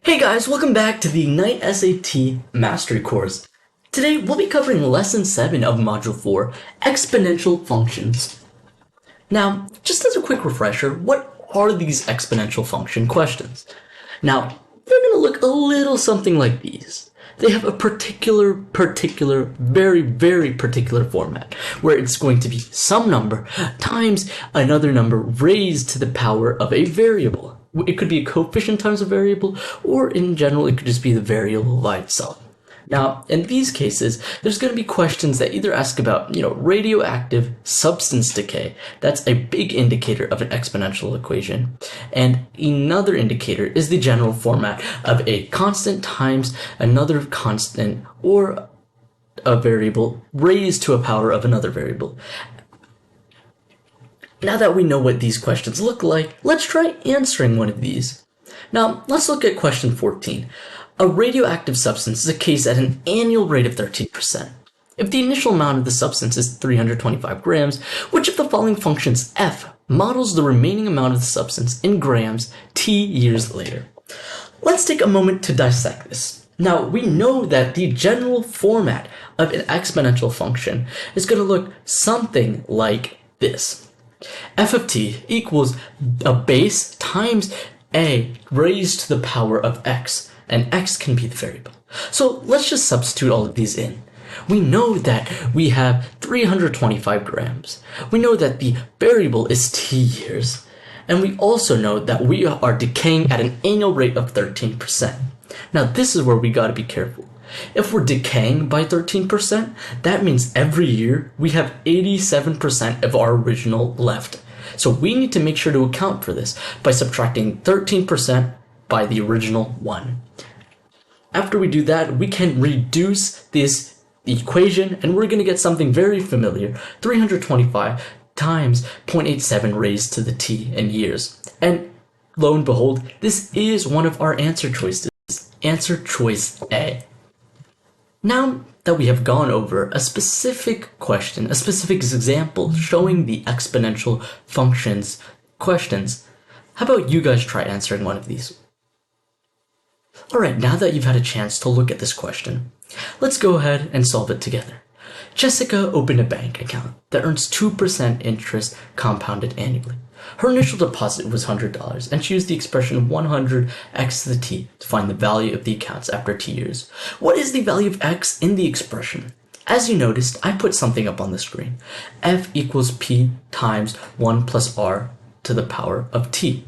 Hey guys, welcome back to the Ignite SAT Mastery course. Today we'll be covering Lesson 7 of Module 4, Exponential Functions. Now, just as a quick refresher, what are these exponential function questions? Now, they're going to look a little something like these. They have a particular, very particular format, where it's going to be some number times another number raised to the power of a variable. It could be a coefficient times a variable, or in general, it could just be the variable by itself. Now, in these cases, there's going to be questions that either ask about, radioactive substance decay. That's a big indicator of an exponential equation. And another indicator is the general format of a constant times another constant or a variable raised to a power of another variable. Now that we know what these questions look like, let's try answering one of these. Now, let's look at question 14. A radioactive substance is a case at an annual rate of 13%. If the initial amount of the substance is 325 grams, which of the following functions f models the remaining amount of the substance in grams t years later? Let's take a moment to dissect this. Now, we know that the general format of an exponential function is going to look something like this. F of t equals a base times a raised to the power of x, and x can be the variable. So let's just substitute all of these in. We know that we have 325 grams. We know that the variable is t years. And we also know that we are decaying at an annual rate of 13%. Now this is where we gotta be careful. If we're decaying by 13%, that means every year we have 87% of our original left. So we need to make sure to account for this by subtracting 13% by the original 1. After we do that, we can reduce this equation and we're going to get something very familiar, 325 times 0.87 raised to the t in years. And lo and behold, this is one of our answer choices, answer choice A. Now that we have gone over a specific question, a specific example showing the exponential functions questions, how about you guys try answering one of these? Alright, now that you've had a chance to look at this question, let's go ahead and solve it together. Jessica opened a bank account that earns 2% interest compounded annually. Her initial deposit was $100, and she used the expression 100x to the t to find the value of the accounts after t years. What is the value of x in the expression? As you noticed, I put something up on the screen. F equals p times 1 plus r to the power of t.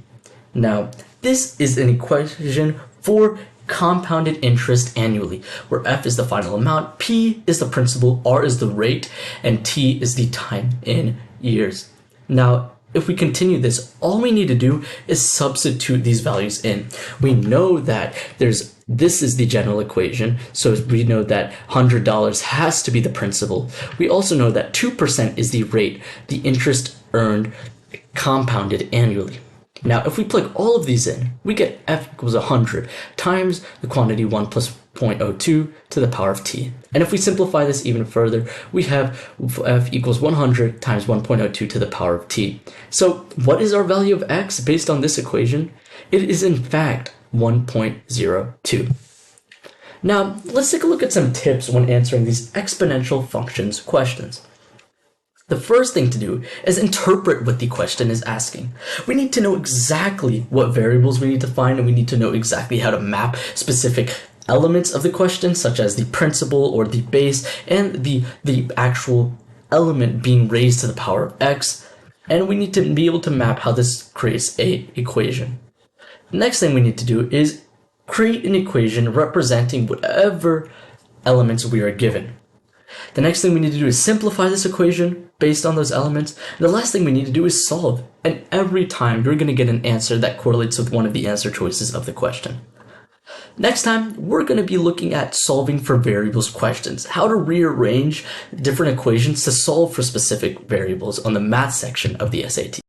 Now, this is an equation for compounded interest annually, where f is the final amount, p is the principal, r is the rate, and t is the time in years. Now, if we continue this, all we need to do is substitute these values in. We know that this is the general equation, so we know that $100 has to be the principal. We also know that 2% is the rate, the interest earned compounded annually. Now, if we plug all of these in, we get f equals 100 times the quantity 1 plus 0.02 to the power of t. And if we simplify this even further, we have f equals 100 times 1.02 to the power of t. So what is our value of x based on this equation? It is in fact 1.02. Now, let's take a look at some tips when answering these exponential functions questions. The first thing to do is interpret what the question is asking. We need to know exactly what variables we need to find, and we need to know exactly how to map specific elements of the question, such as the principal or the base, and the actual element being raised to the power of x. And we need to be able to map how this creates an equation. The next thing we need to do is create an equation representing whatever elements we are given. The next thing we need to do is simplify this equation based on those elements. And the last thing we need to do is solve. And every time you're going to get an answer that correlates with one of the answer choices of the question. Next time, we're going to be looking at solving for variables questions, how to rearrange different equations to solve for specific variables on the math section of the SAT.